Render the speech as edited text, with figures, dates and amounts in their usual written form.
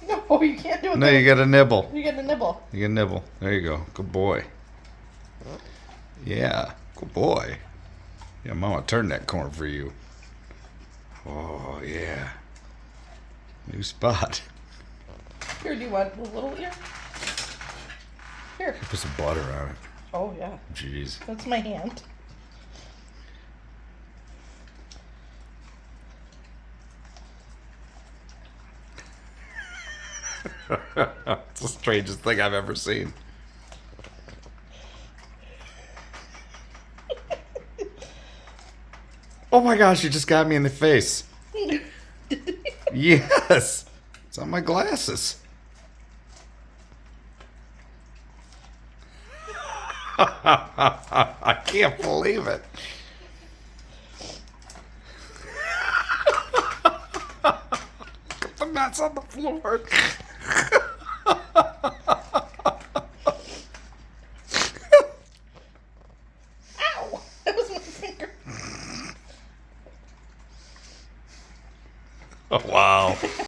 No, you can't do it. No, you got to nibble. You get a nibble. You got to nibble. There you go. Good boy. Yeah, good boy. Yeah, Mama turned that corner for you. Oh, yeah. New spot. Here, do you want a little ear? Here. Put some butter on it. Oh, yeah. Jeez. That's my hand. It's the strangest thing I've ever seen. Oh my gosh, you just got me in the face. Yes. It's on my glasses. I can't believe it. Put the mess on the floor. Ow! That was my finger. Oh, wow.